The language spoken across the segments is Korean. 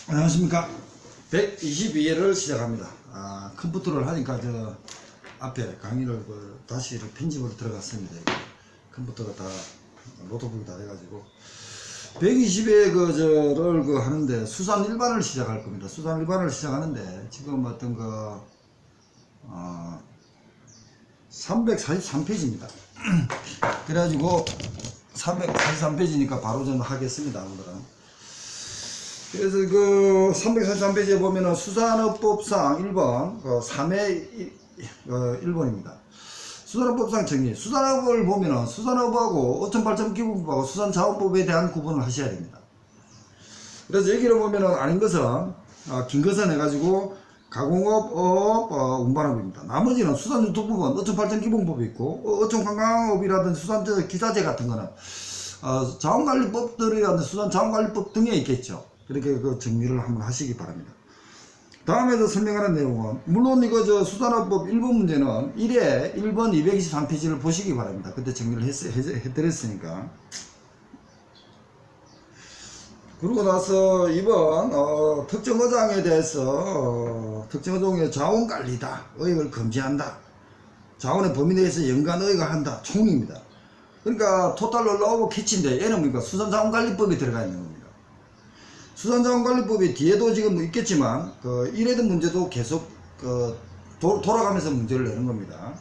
안녕하십니까. 122회를 시작합니다. 컴퓨터를 하니까 앞에 강의를 다시 편집으로 들어갔습니다. 컴퓨터가 다 노트북이 다 돼가지고 120회 를 하는데 수산 일반을 시작할 겁니다. 수산 일반을 시작하는데 지금 343페이지입니다. 그래가지고 343페이지니까 바로 저는 하겠습니다. 오늘은. 그래서 343페이지에 보면은 수산업법상 1번 3회 1번입니다. 수산업법상 정의. 수산업을 보면은 수산업하고 어촌발전기본법하고 수산자원법에 대한 구분을 하셔야 됩니다. 그래서 여기를 보면은 아닌 것은 긴 것은 해가지고 가공업, 어업, 운반업입니다. 나머지는 수산유통법은 어촌발전기본법이 있고 어촌관광업이라든지 수산기사제 같은 거는 자원관리법들이라든지 수산자원관리법 등에 있겠죠. 그렇게 정리를 한번 하시기 바랍니다. 다음에서 설명하는 내용은 물론 이거 수산업법 1번 문제는 1회 1번 223페이지를 보시기 바랍니다. 그때 정리를 해드렸으니까. 그러고 나서 2번 특정 어장에 대해서 특정 어종의 자원관리다, 의익을 금지한다, 자원의 범위 내에서 연간 의익을 한다, 총입니다. 그러니까 토탈 롤러오버 캐치인데 얘는 뭡니까? 수산자원관리법이 들어가 있는 겁니다. 수산자원관리법이 뒤에도 지금 있겠지만 1회든 문제도 계속 돌아가면서 문제를 내는 겁니다.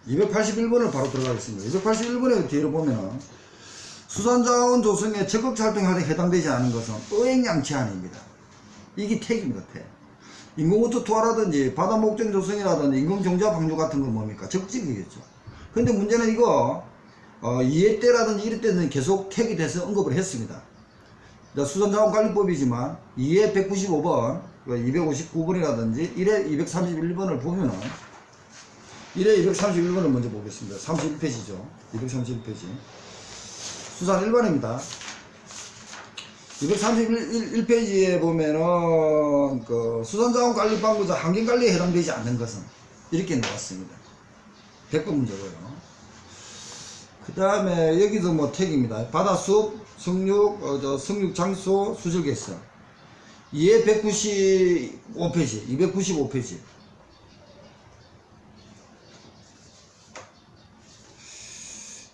281번을 바로 들어가겠습니다. 281번에 뒤로 보면은 수산자원 조성에 적극활동에 해당되지 않은 것은 의액양치안입니다. 이게 택입니다. 택. 인공호수 투하라든지 바다 목적 조성이라든지 인공정자 방류 같은 건 뭡니까? 적극적이겠죠. 근데 문제는 이거 2회 때라든지 1회 때는 계속 택이 돼서 언급을 했습니다. 수산자원관리법이지만 2회 195번, 259번이라든지 1회 231번을 보면은 1회 231번을 먼저 보겠습니다. 31페이지죠. 231페이지. 수산 일반입니다. 231페이지에 보면은 수산자원관리방부자 환경관리에 해당되지 않는 것은 이렇게 나왔습니다. 100번 문제고요. 그 다음에 여기도 택입니다. 바다숲, 성육 장소, 수질개성. 2회 195페이지, 295페이지.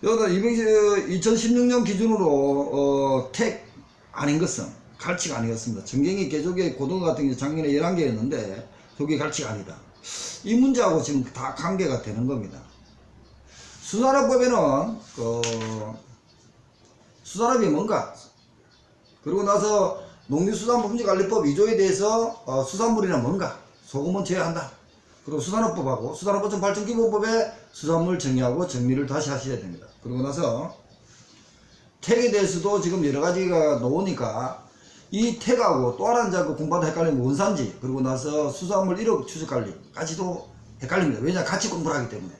여기다 2016년 기준으로 택 아닌 것은 갈치가 아니었습니다. 정경이 개조개 고등어 같은 경우 작년에 11개였는데 저게 갈치가 아니다. 이 문제하고 지금 다 관계가 되는 겁니다. 수산업법에는 수산업이 뭔가, 그리고 나서 농림수산범죄관리법 2조에 대해서 수산물이란 뭔가, 소금은 제외한다. 그리고 수산업법하고 수산업어촌발전기본법에 수산물 정의하고 정리를 다시 하셔야 됩니다. 그리고 나서 택에 대해서도 지금 여러가지가 나오니까 이 택하고 또 하나 공부하다 헷갈리면 원산지, 그리고 나서 수산물 1억 추적관리까지도 헷갈립니다. 왜냐? 같이 공부를 하기 때문에.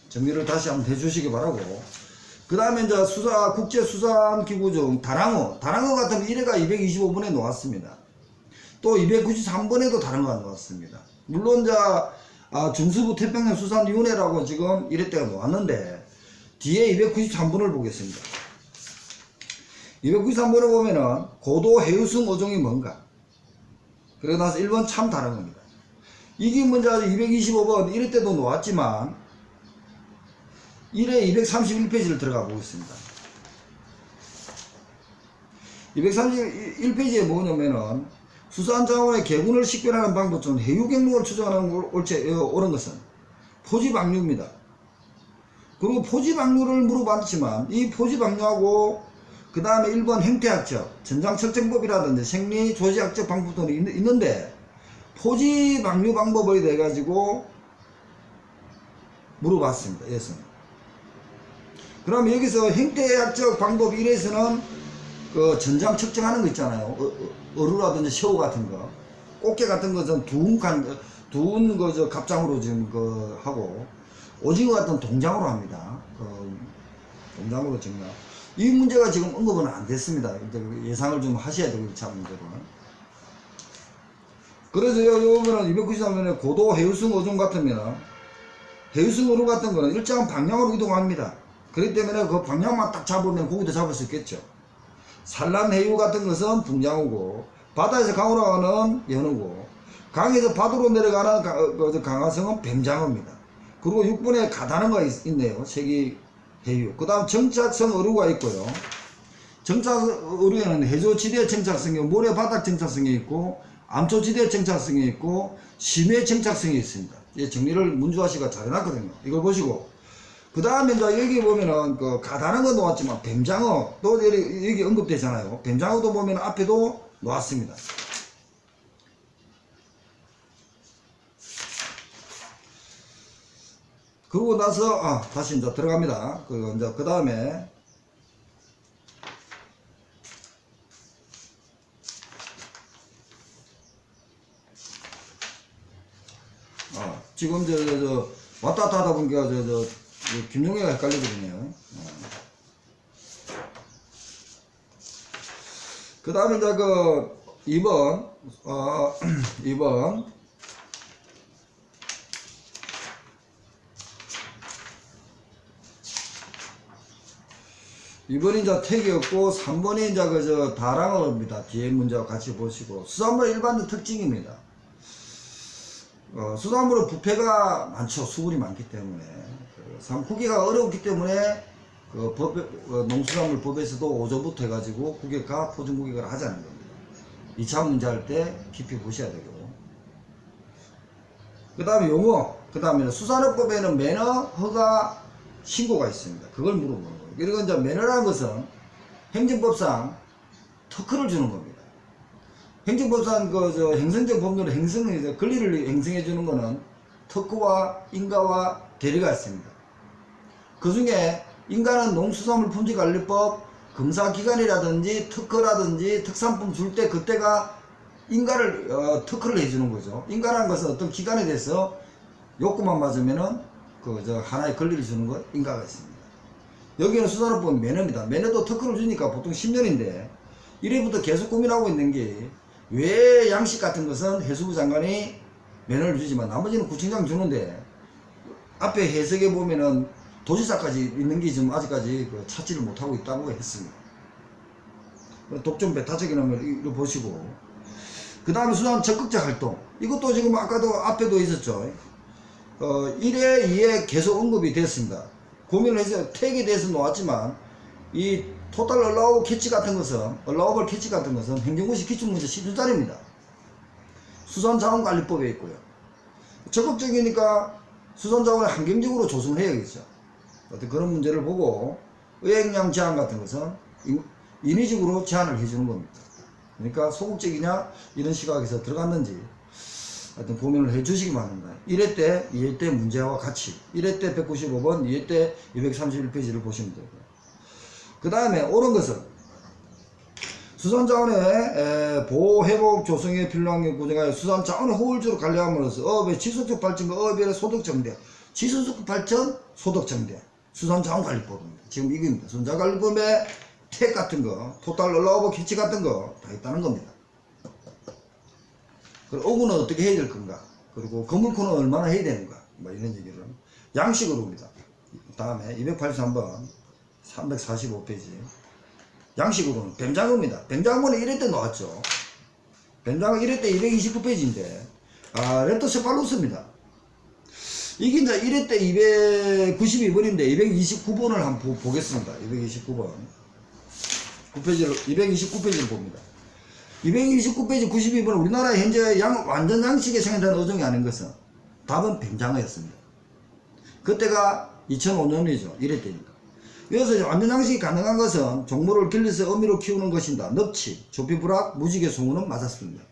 정리를 다시 한번 해주시기 바라고. 그 다음에 이제 국제수산기구 중 다랑어 같은 1회가 225번에 나왔습니다. 또 293번에도 다랑어가 나왔습니다. 물론 중수부 태평양 수산위원회라고 지금 1회 때가 나왔는데 뒤에 293번을 보겠습니다. 293번을 보면은 고도 해유성 어종이 뭔가, 그러고 나서 1번 참 다랑어입니다. 이게 먼저 225번 1회 때도 나왔지만 1회 231페이지를 들어가 보겠습니다. 231페이지에 뭐냐면은 수산자원의 개군을 식별하는 방법 중 해유경로를 추정하는 옳은 것은 포지방류입니다. 그리고 포지방류를 물어봤지만 이 포지방류하고 그 다음에 1번 행태학적, 전장설정법이라든지 생리조지학적 방법들이 있는데 포지방류 방법에 대해 가지고 물어봤습니다. 예선. 그럼 여기서 행태학적 방법 1에서는 전장 측정하는 거 있잖아요. 어루라든지 새우 같은 거, 꽃게 같은 것은 두운 갑장으로 지금 하고, 오징어 같은 동장으로 합니다. 동장으로 정리하고. 이 문제가 지금 언급은 안 됐습니다. 예상을 좀 하셔야 되고, 1차 문제로. 그래서 여기는 293년에 고도 해유성 어종 같으면, 해유성 어류 같은 거는 일정한 방향으로 이동합니다. 그렇기 때문에 그 방향만 딱 잡으면 고기도 잡을 수 있겠죠. 산란해유 같은 것은 붕장어고, 바다에서 강으로 가는 연어고, 강에서 바다로 내려가는 강화성은 뱀장어입니다. 그리고 6번에 가다는 거 있네요. 세기해유. 그 다음 정착성 어류가 있고요. 정착 어류에는 해조지대 정착성이, 모래바닥 정착성이 있고, 암초지대 정착성이 있고, 심해 정착성이 있습니다. 이 정리를 문주아씨가 잘 해놨거든요. 이걸 보시고. 그 다음에 이제 여기 보면은 그 가다는 건 놓았지만 뱀장어 또 여기 언급되잖아요. 뱀장어도 보면 앞에도 놓았습니다. 그러고 나서 다시 이제 들어갑니다. 그리고 이제 그 다음에 지금 저 왔다 갔다 하다 보니까 김용애가 헷갈리거든요. 그 다음에 이제 그 2번 2번이 이제 택이었고 3번이 이제 다랑어입니다. 뒤에 문제와 같이 보시고, 수산물 일반적 특징입니다. 수산물은 부패가 많죠. 수분이 많기 때문에. 후기가 어렵기 때문에 농수산물 법에서도 5조부터 해가지고 후기가 포준후기를 하자는 겁니다. 2차 문제 할 때 깊이 보셔야 되고. 그 다음에 용어, 그 다음에 수산업법에는 매너, 허가, 신고가 있습니다. 그걸 물어보는 거예요. 그리고 이제 매너라는 것은 행정법상 특허를 주는 겁니다. 행정법상 행성적 법률로 권리를 행성해 주는 것은 특허와 인가와 대리가 있습니다. 그 중에 인가는 농수산물 품질관리법, 검사기관이라든지 특허라든지 특산품 줄 때 그때가 인가를 특허를 해주는 거죠. 인가라는 것은 어떤 기관에 대해서 요구만 맞으면은 하나의 권리를 주는 것, 인가가 있습니다. 여기는 수산업법은 매너입니다. 매너도 특허를 주니까 보통 10년인데 1회부터 계속 고민하고 있는 게, 왜 양식 같은 것은 해수부 장관이 매너를 주지만 나머지는 구청장 주는데, 앞에 해석에 보면은 도지사까지 있는 게 지금 아직까지 찾지를 못하고 있다고 했습니다. 독점 배타적인 이거 보시고, 그 다음에 수산 적극적 활동, 이것도 지금 아까도 앞에도 있었죠. 1회 2회 계속 언급이 됐습니다. 고민을 해서 택에 대해서 놓았지만, 이 토탈 얼라우블 캐치 같은 것은 행정고시 기출문제 10줄짜리입니다. 수산자원관리법에 있고요. 적극적이니까 수산자원을 환경적으로 조성을 해야겠죠. 어떤 그런 문제를 보고, 의행량 제한 같은 것은 인위적으로 제한을 해주는 겁니다. 그러니까 소극적이냐 이런 시각에서 들어갔는지 하여튼 고민을 해 주시기 바랍니다. 1회 때 2회 때 문제와 같이 1회 때 195번 2회 때 231페이지를 보시면 되고요. 그 다음에 옳은 것은 수산자원의 보호, 회복, 조성에 필요한 게 구성하여 수산자원의 효율적으로 관리함으로써 어업의 지속적 발전과 어업의 소득 증대, 지속적 발전, 소득 증대, 수산자원관리법입니다. 지금 이겁니다. 수산자원관리법에 택 같은 거, 토탈 얼라우버 캐치 같은 거 다 있다는 겁니다. 그리고 어구는 어떻게 해야 될 건가, 그리고 거물코는 얼마나 해야 되는가, 이런 얘기를 양식으로 옵니다. 다음에 283번 345페이지 양식으로는 뱀장어입니다. 뱀장어는 1회 때 나왔죠. 뱀장어 1회 때 229페이지인데 렙토세팔루스입니다. 이게 이제 1회 때 292번인데 229번을 한번 보겠습니다. 229번 229페이지를 봅니다. 229페이지 92번 우리나라 현재 완전 양식에 생산된 어종이 아닌 것은 답은 뱀장어였습니다. 그때가 2005년이죠. 1회 때니까. 그래서 완전 양식이 가능한 것은 종모를 길러서 어미로 키우는 것입니다. 넙치, 조피불악, 무지개 송어는 맞았습니다.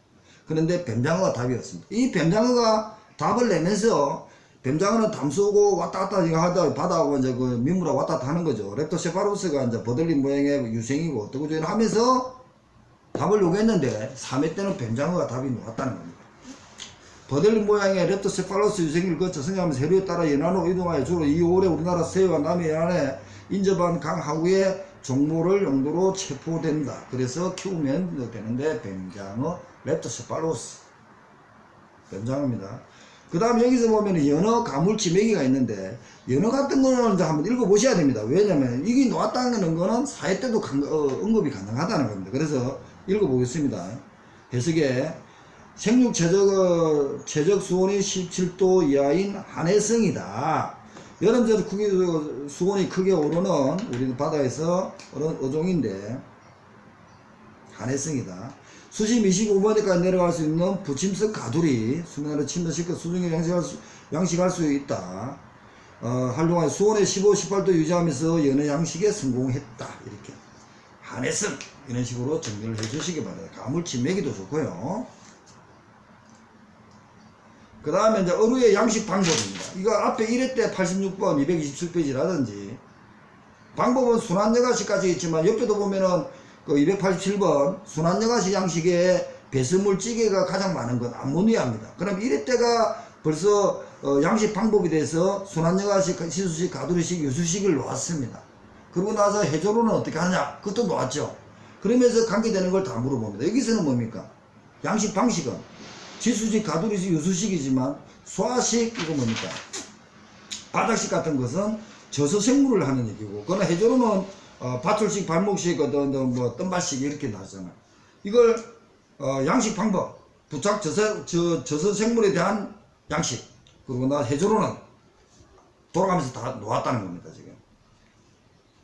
그런데 뱀장어가 답이었습니다. 이 뱀장어가 답을 내면서, 뱀장어는 담수고 왔다 갔다 하다 바다하고 이제 민물하고 왔다 갔다 하는 거죠. 렙토세파루스가 이제 버들린 모양의 유생이고 어떻고 저쩌고 하면서 답을 요구했는데 3회 때는 뱀장어가 답이 나왔다는 겁니다. 버들린 모양의 렙토세팔루스 유생을 거쳐 성장하면서 해류에 따라 연안으로 이동하여 주로 이 5월에 우리나라 서해와 남해 연안에 인접한 강 하구의 종모를 용도로 체포된다. 그래서 키우면 되는데 뱀장어 렙토세팔루스 뱀장어입니다. 그 다음 여기서 보면 연어, 가물치, 메기가 있는데 연어 같은 거는 이제 한번 읽어보셔야 됩니다. 왜냐면 이게 놓았다는 거는 사회 때도 언급이 가능하다는 겁니다. 그래서 읽어보겠습니다. 해석에 생육 최적 수온이 17도 이하인 한해성이다. 여름철 수온이 크게 오르는 우리 바다에서 어종인데 한해성이다. 수심 25m까지 내려갈 수 있는 부침석 가두리 수면으로 침전시켜 수중에 양식할 수 있다. 한동안 수온에 15, 18도 유지하면서 연어 양식에 성공했다. 이렇게 한해성 이런 식으로 정리를 해주시기 바랍니다. 가물치 메기도 좋고요. 그 다음에 이제 어류의 양식 방법입니다. 이거 앞에 1회 때 86번 227페이지라든지 방법은 순환여가시까지 있지만 옆에도 보면은 그 287번 순환여가시 양식에 배설물 찌개가 가장 많은 건 암모니아입니다. 그럼 1회 때가 벌써 양식 방법에 대해서 순환여가시, 시수식, 가두리식, 유수식을 놓았습니다. 그러고 나서 해조로는 어떻게 하느냐 그것도 놓았죠. 그러면서 관계되는 걸 다 물어봅니다. 여기서는 뭡니까? 양식 방식은 지수식, 가두리식, 유수식이지만 소화식 이거 뭡니까? 바닥식 같은 것은 저서 생물을 하는 얘기고, 그러나 해조로는 밧줄식, 발목식, 뭐 뜬발식 이렇게 나잖아. 이걸 양식 방법, 부착 저서 생물에 대한 양식, 그리고 나 해조로는 돌아가면서 다 놓았다는 겁니다. 지금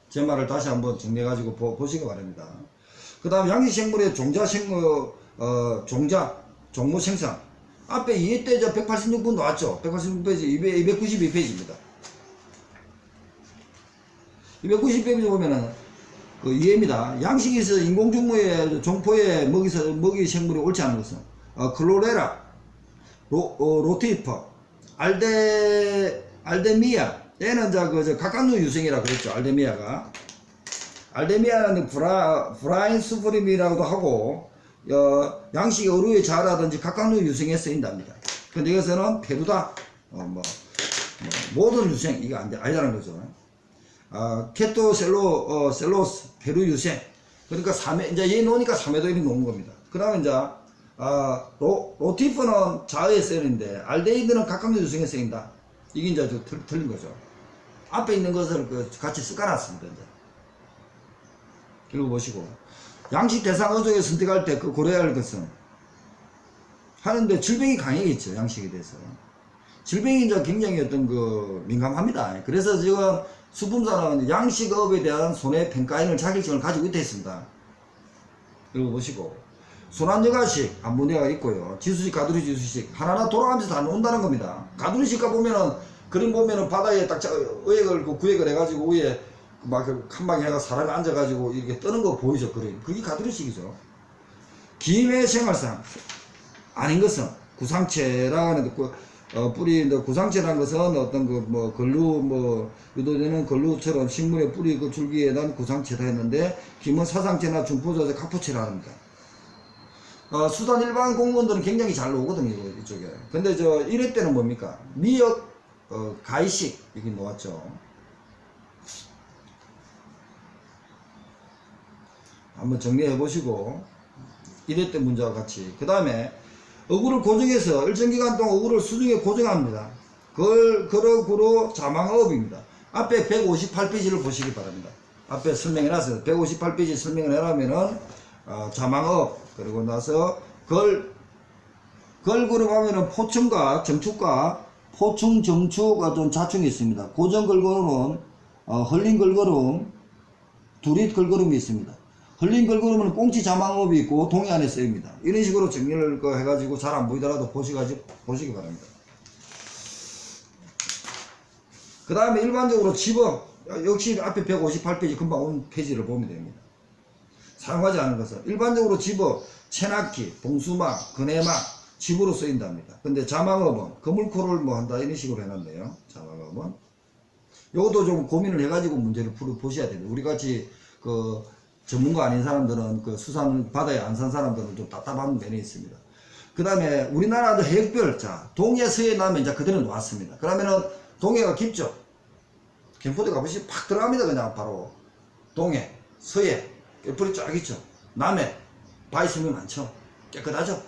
제 말을 다시 한번 정리해가지고 보시기 바랍니다. 그 다음 양식 생물의 종모 생산. 앞에 2회 때 186분 나왔죠. 186페이지, 292페이지입니다. 292페이지 보면은, 그 2회입니다. 양식에서 인공종모의 종포의 먹이 생물이 옳지 않은 것은, 클로레라, 로티퍼, 알데미아, 얘는 각각류 유생이라고 그랬죠. 알데미아가. 알데미아는 브라인스프림이라고도 하고, 양식의 어류에 자라든지 각각류 유생에 쓰인답니다. 근데 여기서는 페루다, 모든 유생, 이거 아니라는 거죠. 셀로스, 페루 유생. 그러니까 이제 얘 놓으니까 3회도 이렇게 놓은 겁니다. 그 다음에 이제, 로티프는 자의에 쓰이는데, 알데히드는 각각류 유생에 쓰인다. 이게 이제 틀린 거죠. 앞에 있는 것을 같이 섞어놨습니다, 이제. 읽어보시고. 양식 대상 어종에 선택할 때 그 고려해야 할 것은 하는데 질병이 강하겠죠. 양식에 대해서 질병이 이제 굉장히 민감합니다. 그래서 지금 수품사는 양식업에 대한 손해평가인을 자격증을 가지고 있다 했습니다. 읽어보시고. 순환여가식 암모니아가 있고요. 지수식, 가두리식, 유수식 하나하나 돌아가면서 다 놓는다는 겁니다. 가두리식 가보면은 그림 보면은 바다에 딱 구획을 해가지고 위에 막 한 방에 해가 사람이 앉아가지고 이렇게 뜨는 거 보이죠? 그게 가두리식이죠. 기내 생활상 아닌 것은 구상체라는 뿌리 구상체라는 것은 어떤 걸루 유도되는 걸루처럼 식물의 뿌리 줄기에 난 구상체다 했는데 김은 사상체나 중포자재 카포체라 합니다. 수단 일반 공무원들은 굉장히 잘 나오거든요 이쪽에. 근데 1회 때는 뭡니까? 미역 가이식 이렇게 놓았죠. 한번 정리해 보시고 1회 때 문제와 같이. 그 다음에 어구를 고정해서 일정 기간 동안 어구를 수중에 고정합니다. 그러구로 자망업입니다. 앞에 158페이지를 보시기 바랍니다. 앞에 설명해 놨어요. 158페이지 설명을 해라면은 자망업 그리고 나서 걸그룹 하면은 포충과 정축과 포충 정축 좀 자충이 있습니다. 고정 걸그룹은 헐린 걸그룹 두릿 걸그룹이 있습니다. 흘린 걸그룹은 꽁치 자망업이 있고 동해 안에 쓰입니다. 이런 식으로 정리를 해가지고 잘 안 보이더라도 보시기 바랍니다. 그 다음에 일반적으로 집업 역시 앞에 158페이지 금방 온 페이지를 보면 됩니다. 사용하지 않은 것은 일반적으로 집업 체납기, 봉수막, 그네막 집으로 쓰인답니다. 근데 자망업은 그물코를 한다 이런 식으로 해놨네요. 자망업은 요것도 좀 고민을 해가지고 문제를 보셔야 됩니다. 우리같이 전문가 아닌 사람들은 수산 바다에 안 산 사람들은 좀 답답한 면이 있습니다. 그 다음에 우리나라도 해역별, 동해, 서해 나면 이제 그대로 놓았습니다. 그러면은 동해가 깊죠? 김포대 가보시면 팍 들어갑니다. 그냥 바로. 동해, 서해, 뿔이 쫙 있죠? 남해, 바위섬이 많죠? 깨끗하죠?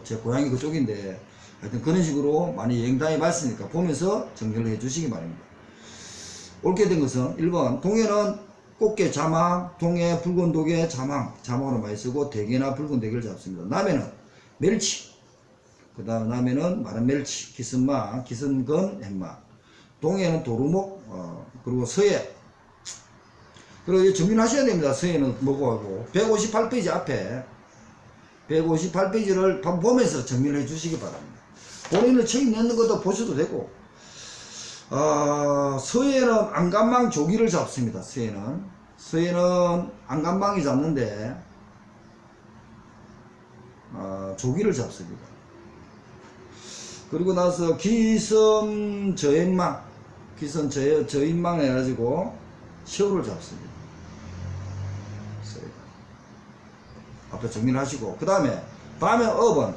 제 고향이 그쪽인데 하여튼 그런 식으로 많이 여행 다녀봤으니까 보면서 정리를 해 주시기 바랍니다. 옳게 된 것은 1번 동해는 꽃게 자망, 동해 붉은 도개 자망, 자망으로 많이 쓰고 대게나 붉은 대게를 잡습니다. 남해는 멸치, 그 다음 남해는 마른 멸치, 기승마, 기승건, 햇마. 동해는 도루묵, 그리고 서해. 그리고 정리하셔야 됩니다. 서해는 뭐고 하고 158페이지 앞에 158페이지를 보면서 정리를 해 주시기 바랍니다. 본인은 책 내는 것도 보셔도 되고 서해는 안간망 조기를 잡습니다. 서해는 안간망이 잡는데 조기를 잡습니다. 그리고 나서 기선 저인망 해가지고 새우를 잡습니다. 앞에 정리를 하시고 그 다음에 업은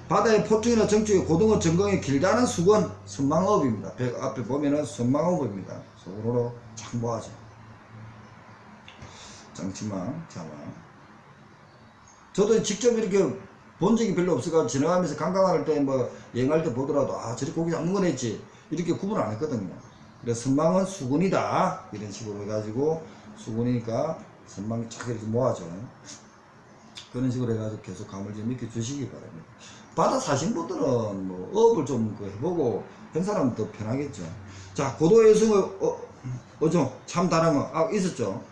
바다의 포충이나 정축의 고등어 전공이 길다는 수건 선망어업입니다. 앞에 보면은 선망어업입니다. 속으로 참고하죠. 장치망, 자망. 저도 직접 이렇게 본 적이 별로 없어가지고 지나가면서 관광할 때 여행할 때 보더라도 저렇게 고기 잡는 건 했지 이렇게 구분 안 했거든요. 그래서 선망은 수건이다 이런 식으로 해가지고 수건이니까 선망이 쫙 이렇게 모아져. 그런 식으로 해가지고 계속 감을 좀 익혀 주시기 바랍니다. 바다 사신 분들은 어업을 좀 해보고 한 사람은 더 편하겠죠. 자, 고도해수의 어종 참 다른 거 있었죠.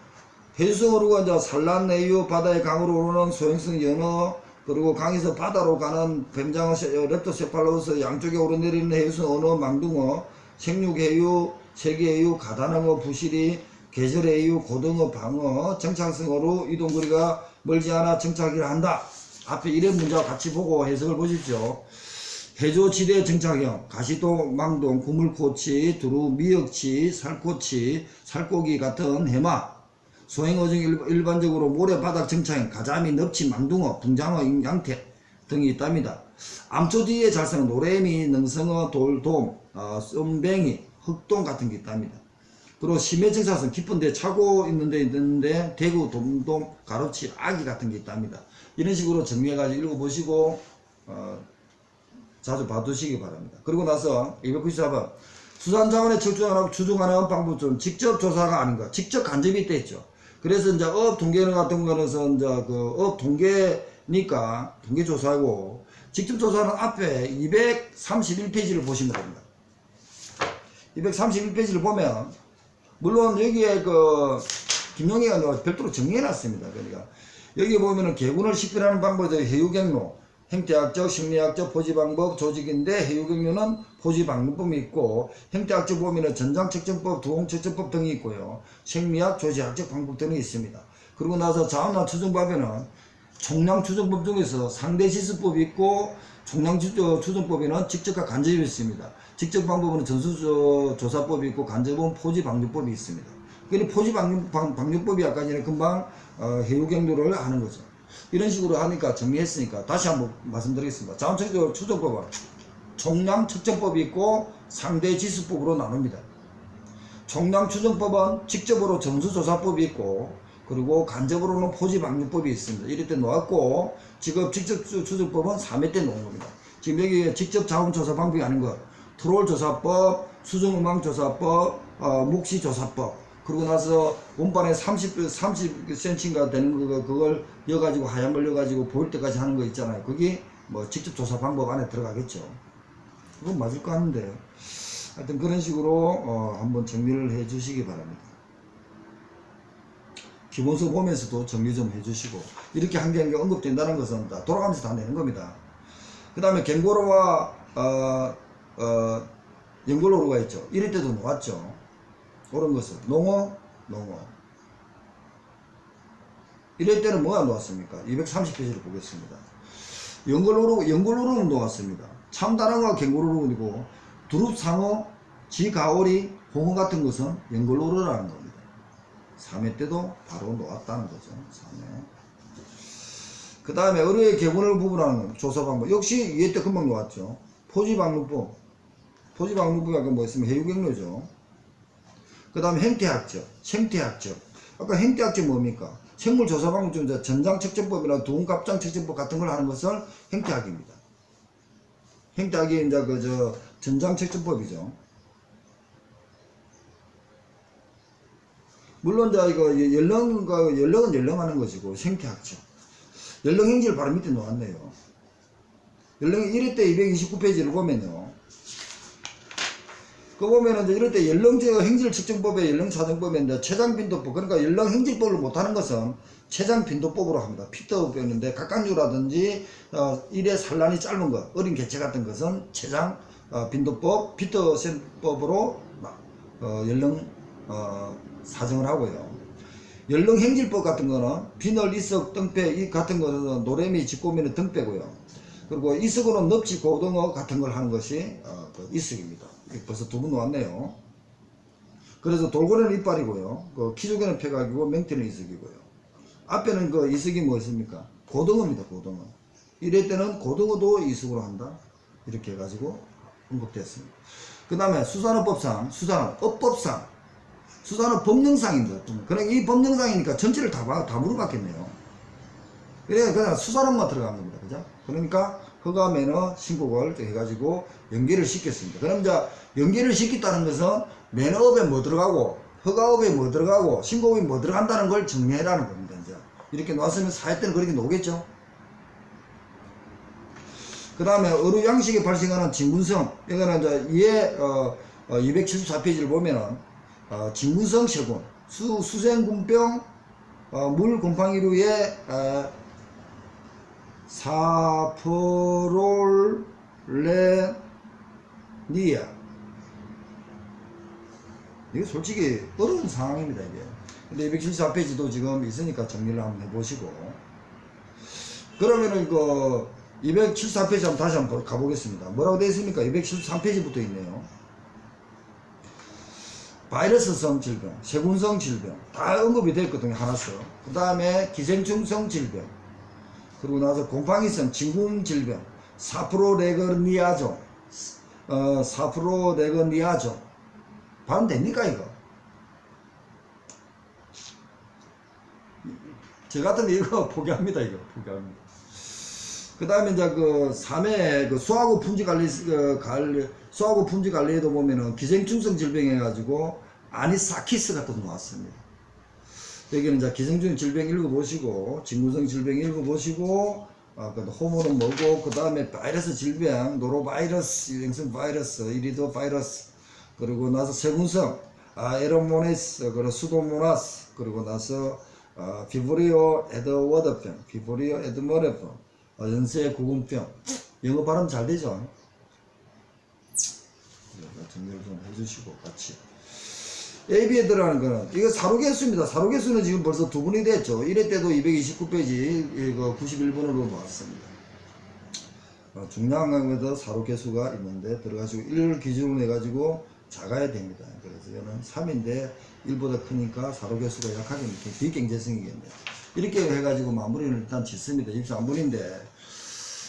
해수성으로 이제 산란 내유 바다의 강으로 오르는 소행성 연어 그리고 강에서 바다로 가는 뱀장어 렙토세팔로스 양쪽에 오르내리는 해수성 언어 망둥어 생육해유 세계해유 가다낭어 부시리 계절해유 고등어 방어 정착성어로 이동거리가 멀지 않아 정착을 한다. 앞에 이런 문제와 같이 보고 해석을 보십시오. 해조지대 정착형 가시동 망동 구물코치 두루 미역치 살코치 살코기 같은 해마 소행어종 일반적으로 모래바닥 정착형 가자미 넙치 망둥어 붕장어 양태 등이 있답니다. 암초 뒤에 잘 쓰는 노래미 능성어 돌돔 쏨뱅이 흑동 같은 게 있답니다. 그리고 심해 정착성 깊은 데 차고 있는데 대구 돔돔 가로치 아기 같은 게 있답니다. 이런 식으로 정리해 가지고 읽어보시고 자주 봐두시기 바랍니다. 그리고 나서 294번 수산자원에 추정하는 방법은 직접 조사가 아닌 것, 직접 간접이 있다 했죠. 그래서 이제 업 통계는 같은 거는 이제 업 통계니까 통계 조사하고 직접 조사는 앞에 231페이지를 보시면 됩니다. 231페이지를 보면 물론 여기에 김용희가 별도로 정리해놨습니다. 그러니까 여기 보면은 개군을 식별하는 방법이 해유경로, 행태학적, 심리학적 포지방법, 조직인데 해유경로는 포지방법이 있고 행태학적 보면은 전장측정법, 두홍측정법 등이 있고요. 생리학, 조직학적 방법 등이 있습니다. 그리고 나서 자원난 추정법에는 총량추정법 중에서 상대지수법이 있고 총량추정법에는 직접과 간접이 있습니다. 직접 방법은 전수조사법이 있고 간접은 포지방법이 있습니다. 그러니 포지방법이 아까 전에 금방 해유경로를 하는 거죠. 이런 식으로 하니까 정리했으니까 다시 한번 말씀드리겠습니다. 자원추정법은 총량측정법이 있고 상대지수법으로 나눕니다. 총량추정법은 직접으로 전수조사법이 있고 그리고 간접으로는 포지방법이 있습니다. 이럴 때 놓았고 지금 직접 추정법은 3회 때 놓은 겁니다. 지금 여기 직접 자원조사 방법이 아닌 것 트롤조사법, 수정음항조사법, 묵시조사법 그러고 나서 원반에 30cm인가 되는 그걸 여가지고 하얀 걸 여가지고 보일 때까지 하는 거 있잖아요. 그게 직접 조사 방법 안에 들어가겠죠. 그건 맞을 것 같은데 하여튼 그런 식으로 한번 정리를 해 주시기 바랍니다. 기본서 보면서도 정리 좀 해주시고 이렇게 한 개 언급된다는 것은 다 돌아가면서 다 내는 겁니다. 그 다음에 갱고로와 연골로루가 있죠. 이럴 때도 놓았죠. 그런 것은 농어 이럴 때는 뭐가 놓았습니까? 230페이지를 보겠습니다. 연골로루는 놓았습니다. 참다랑어가 갱고로루이고 두릅상어, 지가오리, 홍어 같은 것은 연골로루라는 겁니다. 3회 때도 바로 놓았다는 거죠. 3회. 그 다음에 어류의 개군을 구분하는 조사 방법 역시 2회 때 금방 놓았죠. 포지방류법 포지방류법이 아까 뭐 있으면 해유경로죠. 그 다음에 행태학적, 생태학적 아까 행태학적 뭡니까? 생물조사방법 중 전장측정법이나 두음갑장측정법 같은 걸 하는 것을 행태학입니다. 행태학이 이제 전장측정법이죠. 물론 이제 이거 연령은 연령하는 것이고 생태학적. 연령행지를 바로 밑에 놓았네요. 연령 1회 때 229페이지를 보면요. 그 보면은 이제 이럴 때 연령제 행질측정법의 연령차정법에 이제 최장빈도법, 그러니까 연령행질법을 못하는 것은 최장빈도법으로 합니다. 피터법이었는데 각각류라든지 일의 산란이 짧은 것, 어린 개체 같은 것은 최장빈도법, 피터센법으로 연령 사정을 하고요. 연령행질법 같은 거는 비늘, 이석, 등패 이 같은 거는 노래미, 직고미는 등패고요. 그리고 이석으로는 넙치, 고등어 같은 걸 하는 것이 이석입니다. 벌써 두 분 나왔네요. 그래서 돌고래는 이빨이고요. 키조개는 폐각이고 맹태는 이석이고요. 앞에는 그 이석이 뭐였습니까? 고등어입니다. 고등어. 이럴 때는 고등어도 이석으로 한다. 이렇게 해가지고 언급됐습니다. 그 다음에 수산업법상, 수산업법상, 수산업 법령상입니다. 그러니까 이 법령상이니까 전체를 다 물어봤겠네요. 그래, 그냥 수산업만 들어간 겁니다. 그죠? 그러니까 허가, 매너, 신고를 해가지고 연계를 시켰습니다. 그럼 이제 연계를 시켰다는 것은 매너업에 뭐 들어가고, 허가업에 뭐 들어가고, 신고업에 뭐 들어간다는 걸 정리해라는 겁니다. 이제 이렇게 놨으면 사회 때는 그렇게 나오겠죠? 그 다음에 어루 양식에 발생하는 진군성, 이거는 이제 이에 274페이지를 보면은 진군성 세군, 수생군병, 물 곰팡이류의 사프롤레니아. 이게 솔직히 어려운 상황입니다, 이게. 근데 274페이지도 지금 있으니까 정리를 한번 해보시고. 그러면은 274페이지 한번 다시 한번 가보겠습니다. 뭐라고 되어 있습니까? 273페이지부터 있네요. 바이러스성 질병, 세균성 질병 다 언급이 됐거든요. 하나씩. 그 다음에 기생충성 질병, 그리고 나서 곰팡이성 진균 질병, 사프로레그니아종, 사프로레그니아종 발음 됩니까 이거? 저 같으면 이거 포기합니다. 이거 포기합니다. 그 다음에 이제 3회 수하고 품질 관리, 수하고 품질 관리에도 보면은 기생충성 질병 해가지고 아니사키스 같은 거 나왔습니다. 여기는 이제 기생충 질병 읽어보시고, 진구성 질병 읽어보시고, 호모는 뭐고, 그 다음에 바이러스 질병, 노로바이러스, 유행성 바이러스, 이리도 바이러스, 그리고 나서 세균성, 에로모네스, 그리고 수도모나스, 그리고 나서 비브리오 에드워드병, 비브리오 에드머레병, 연쇄 구근병. 영어 발음 잘 되죠? 정리를 좀 해주시고 같이. AB에 들어가는 거는 이거 사료개수입니다. 사료개수는 지금 벌써 두 분이 됐죠. 1회 때도 229페이지 91번으로 나왔습니다. 중량항에도 사료개수가 있는데 들어가시고 1을 기준으로 해가지고 작아야 됩니다. 그래서 이거는 3인데 1보다 크니까 사료개수가 약하게 비경제성이겠네요. 이렇게 해가지고 마무리를 일단 짓습니다. 24문인데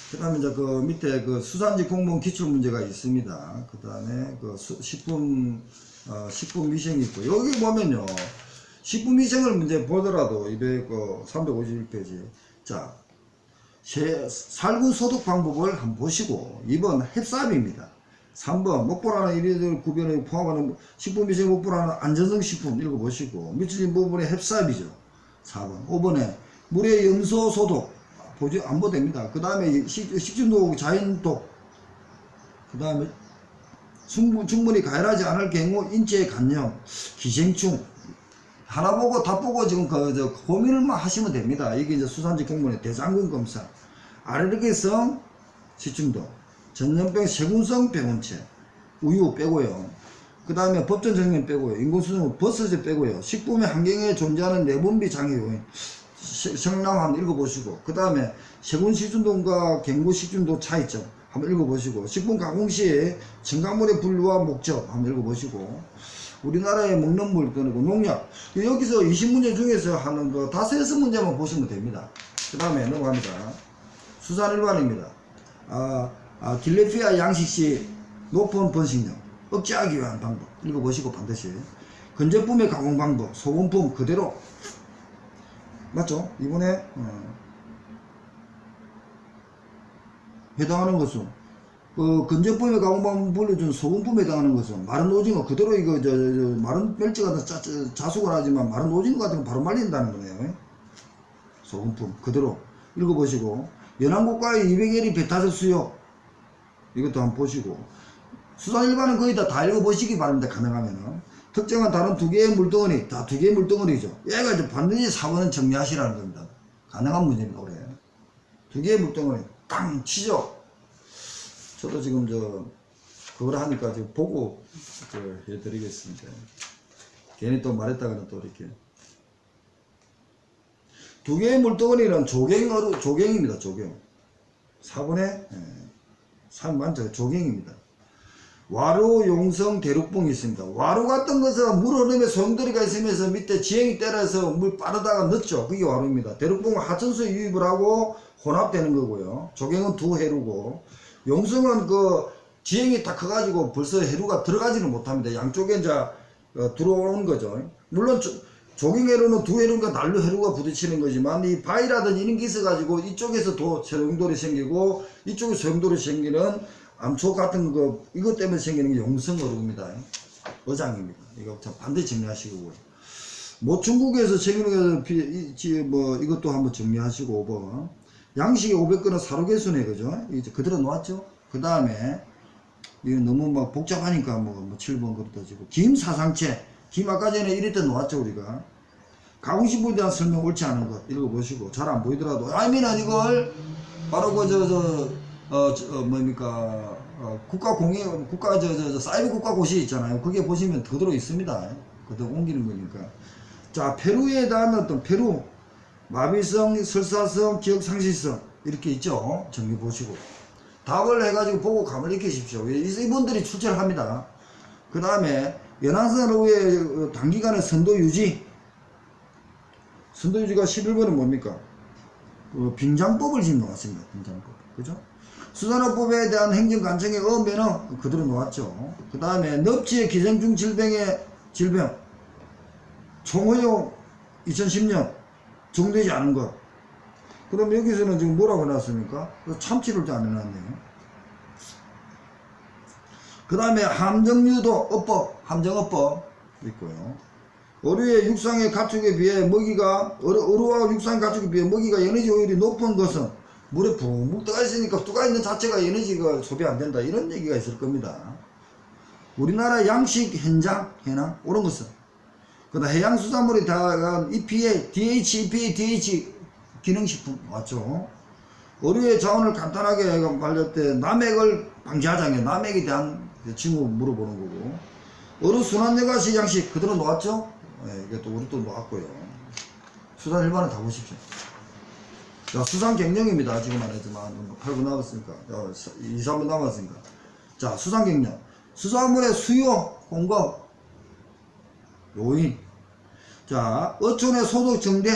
그 다음에 이제 밑에 수산지 공무원 기출문제가 있습니다. 그 다음에 식품위생이 있고, 여기 보면요. 식품위생을 문제 보더라도 351페이지. 자, 살균 소독 방법을 한번 보시고, 2번 햅삽입니다. 3번 목보라는 이리들 구변을 포함하는 식품위생 목보라는 안전성 식품 읽어보시고, 밑줄 부분에 햅삽이죠. 4번. 5번에 물의 염소 소독. 안 보됩니다. 그 다음에 식중독, 자연독. 그 다음에 충분히 가열하지 않을 경우 인체에 감염, 기생충. 하나 보고 다 보고 지금 고민을만 하시면 됩니다. 이게 이제 수산지 공무원의 대장군 검사. 알레르기성 식중독, 전염병 세균성 병원체, 우유 빼고요. 그 다음에 법전 정면 빼고요. 인공수정 버섯제 빼고요. 식품의 환경에 존재하는 내분비 장애 요인. 성남 한번 읽어보시고, 그 다음에 세균 식중독과 갱구 식중독 차이점 한번 읽어보시고, 식품 가공 시 첨가물의 분류와 목적 한번 읽어보시고, 우리나라에 먹는 물, 그리고 농약, 여기서 20문제 중에서 하는 거 5문제만 보시면 됩니다. 그 다음에 넘어갑니다. 수산 일반입니다. 딜레피아 양식 시 높은 번식력 억제하기 위한 방법 읽어보시고 반드시. 건제품의 가공 방법, 소금품 그대로. 맞죠? 이번에 해당하는 것은 그 건제품의 가공 방법 불려준 소금품에 해당하는 것은 마른 오징어 그대로 이거 마른 멸치 같은 자숙은 하지만 마른 오징어 같은 거 바로 말린다는 거네요. 소금품 그대로 읽어보시고, 연안고가의 200ml 배타적 수요 이것도 한번 보시고, 수산 일반은 거의 다 읽어보시기 바랍니다. 가능하면은 특정한 다른 두 개의 물덩어리, 다 두 개의 물덩어리죠. 얘가 이제 반드시 4번은 정리하시라는 겁니다. 가능한 문제입니다. 올해 두 개의 물덩어리 땅 치죠. 저도 지금 그걸 하니까 지금 보고 해드리겠습니다. 괜히 또 말했다가는 또 이렇게. 두 개의 물덩어리는 조경입니다. 조경. 4번에 3만 조경입니다. 와루, 용성, 대륙봉이 있습니다. 와루 같은 것은 물 흐름에 소용돌이가 있으면서 밑에 지형이 때려서 물 빠르다가 넣죠. 그게 와루입니다. 대륙봉은 하천수에 유입을 하고 혼합되는 거고요. 조경은 두 해루고, 용성은 그 지형이 딱 커가지고 벌써 해루가 들어가지는 못합니다. 양쪽에 이제 들어오는 거죠. 물론 조경 해루는 두 해루가 난로 해루가 부딪히는 거지만, 이 바위라든지 이런 게 있어가지고 이쪽에서 소용돌이 생기고 이쪽에 소용돌이 생기는 암초 같은 거, 이것 때문에 생기는 게 용성어루입니다. 어장입니다. 이거 반드시 정리하시고요. 뭐 중국에서 생기는 거, 이것도 한번 정리하시고, 5번. 양식의 500g은 사료개수네, 그죠? 이제 그대로 놓았죠? 그 다음에, 이거 너무 막 복잡하니까 뭐 7번 그렇다 지고. 김 사상체. 김 아까 전에 이럴 때 놓았죠, 우리가. 가공식품에 대한 설명 옳지 않은 것 읽어보시고, 잘 안 보이더라도, 아니면 이걸 바로 뭡니까, 사이버 국가고시 있잖아요. 그게 보시면 그대로 있습니다. 그대로 옮기는 거니까. 자, 페루에 대한 어떤 마비성, 설사성, 기억상실성, 이렇게 있죠. 정리 보시고. 답을 해가지고 보고 감을 익히십시오. 이분들이 출제를 합니다. 그 다음에, 연안선어의 단기간의 선도 유지. 선도 유지가 11번은 뭡니까? 빙장법을 지금 놓았습니다. 빙장법. 그죠? 수산업법에 대한 행정관청의 면허 그대로 놓았죠. 그 다음에 넙치의 기생충 질병 총허용 2010년 정되지 않은 것. 그럼 여기서는 지금 뭐라고 해놨습니까? 참치를 안 해놨네요. 그 다음에 함정유도 함정어법 있고요. 어류의 육상의 가축에 비해 어류와 육상 가축에 비해 먹이가 에너지 효율이 높은 것은 물에 붕붕 떠가 있으니까 떠가 있는 자체가 에너지가 소비 안 된다, 이런 얘기가 있을 겁니다. 우리나라 양식 해낭 이런 것은, 그다음 해양수산물이 다양한 EPA, DH 기능식품 맞죠? 어류의 자원을 간단하게 말할 때 남획을 방지하자며 남획에 대한 징후 물어보는 거고, 어류 순환여가시 양식 그대로 놓았죠? 네, 이게 또 우리 또 놓았고요. 수산 일반은 다 보십시오. 자, 수산 경영입니다. 지금 안 했지만 8분 남았으니까 2, 3분 남았으니까. 자, 수산 경영. 수산물의 수요, 공급, 요인. 자, 어촌의 소득 증대.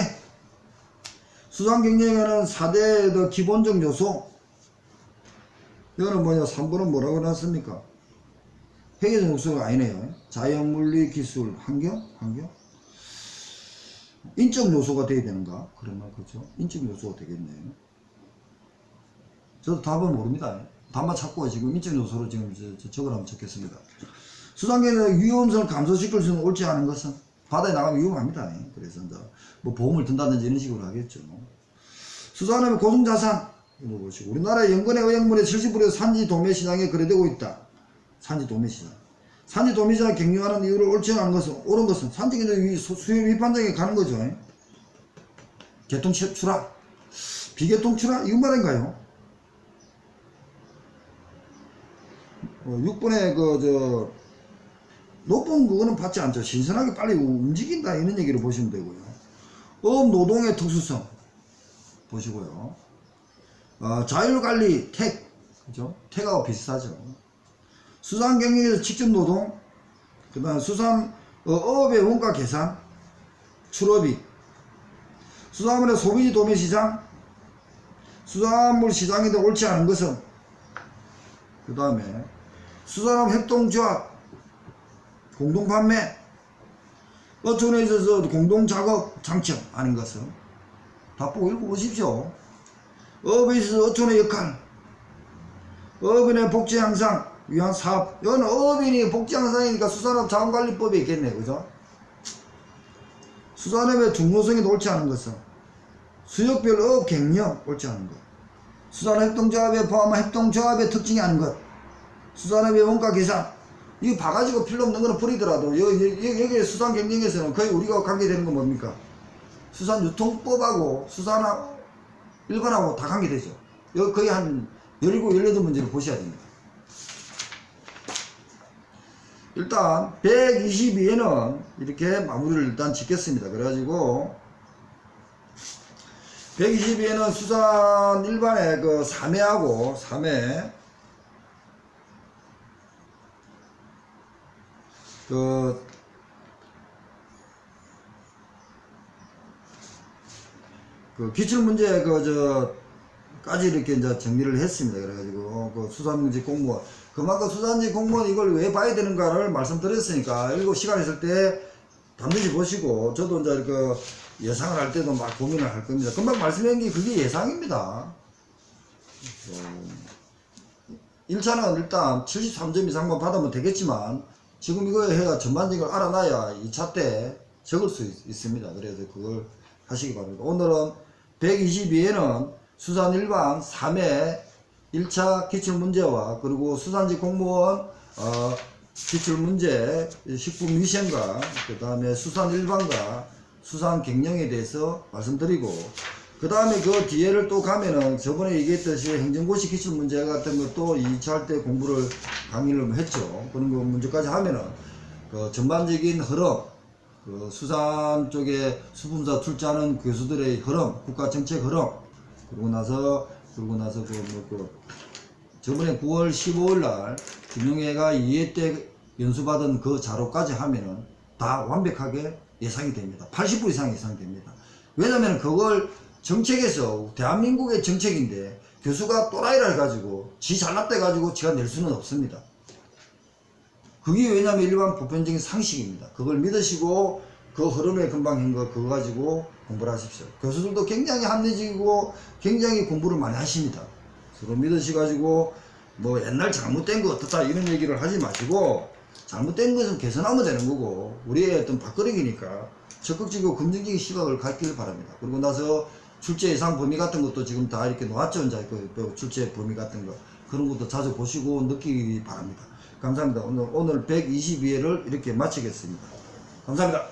수산 경영에는 4대 기본적 요소. 이거는 3번은 뭐라고 해놨습니까? 회계적 요소가 아니네요. 자연, 물리, 기술, 환경? 인적 요소가 돼야 되는가? 그러면 그렇죠. 인적 요소가 되겠네요. 저도 답은 모릅니다. 답만 찾고 지금 인적 요소로 지금 적으라면 적겠습니다. 수산경의 위험성을 감소시킬 수 있는 옳지 않은 것은 바다에 나가면 위험합니다. 그래서 이제 보험을 든다든지 이런 식으로 하겠죠. 수산업의 고정자산 이거 보시고, 우리나라의 연근의 의약물의 70%가 산지 도매 시장에 거래되고 있다. 산지 도매 시장. 산지 도매시장을 경영하는 이유를 옳지 않은 것은, 옳은 것은 산지 수요 위판장에 가는 거죠. 개통 추락, 비개통 추락, 이건 말인가요? 6번에 높은 그거는 받지 않죠. 신선하게 빨리 움직인다, 이런 얘기를 보시면 되고요. 노동의 특수성 보시고요. 자율관리, 그죠? 택하고 비슷하죠. 수산 경영에서 직접 노동, 그 다음 어업의 원가 계산, 출업이, 수산물의 소비지 도매 시장, 수산물 시장인데 옳지 않은 것은, 그 다음에 수산업 협동조합, 공동판매, 어촌에 있어서 공동작업 장치하는 것은 다 보고 읽어보십시오. 업에 있어서 어촌의 역할, 어민의 복지 향상 위한 사업. 이건 어민이 복지 향상이니까 수산업 자원관리법이 있겠네, 그죠? 수산업의 중요성이 옳지 않은 것은 수역별 업 갱년 옳지 않은 것, 수산협동조합에 포함한 협동조합의 특징이 아닌 것, 수산업의 원가 계산. 이거 봐가지고 필요 없는 거는 버리더라도 여기 수산 경쟁에서는 거의 우리가 관계되는 건 뭡니까? 수산유통법하고 수산업 일반하고 다 관계되죠. 여기 거의 한 17, 18문제를 보셔야 됩니다. 일단 122에는 이렇게 마무리를 일단 짓겠습니다. 그래가지고 122에는 수산 일반의 그 3회하고 3회 그 기출문제 까지 이렇게 이제 정리를 했습니다. 그래가지고 그 수산직 공무원, 그만큼 수산직 공무원 이걸 왜 봐야 되는가를 말씀드렸으니까 이거 시간 있을 때 반드시 보시고, 저도 이제 그 예상을 할 때도 막 고민을 할 겁니다. 금방 말씀드린 게 그게 예상입니다. 1차는 일단 73점 이상만 받으면 되겠지만 지금 이거 해가 전반적으로 알아놔야 2차 때 적을 수 있습니다. 그래서 그걸 하시기 바랍니다. 오늘은 122에는 수산 일반 3회 1차 기출문제와 그리고 수산직 공무원 기출문제 식품위생과 그 다음에 수산 일반과 수산 경영에 대해서 말씀드리고, 그 다음에 그 뒤에를 또 가면은 저번에 얘기했듯이 행정고시 기출문제 같은 것도 2차 할 때 공부를 강의를 했죠. 그런 거 문제까지 하면은 그 전반적인 흐름, 그 수산 쪽에 수분사 출제하는 교수들의 흐름, 국가정책 흐름, 그러고 나서 저번에 9월 15일 날 김용혜가 2회 때 연수받은 그 자료까지 하면은 다 완벽하게 예상이 됩니다. 80% 이상 예상이 됩니다. 왜냐면 그걸 정책에서 대한민국의 정책인데 교수가 또라이를 해가지고 지 잘났다 해가지고 지가 낼 수는 없습니다. 그게 왜냐면 일반 보편적인 상식입니다. 그걸 믿으시고 그 흐름에 금방 한 거 그거 가지고 공부를 하십시오. 교수들도 굉장히 합리적이고 굉장히 공부를 많이 하십니다. 그거 믿으셔가지고 뭐 옛날 잘못된 거 어떻다 이런 얘기를 하지 마시고, 잘못된 것은 개선하면 되는 거고 우리의 어떤 밥그릇이니까 적극적이고 긍정적인 시각을 갖기를 바랍니다. 그리고 나서 출제 예상 범위 같은 것도 지금 다 이렇게 놓았죠. 이제 그 출제 범위 같은 거 그런 것도 자주 보시고 느끼기 바랍니다. 감사합니다. 오늘 122회를 이렇게 마치겠습니다. 감사합니다.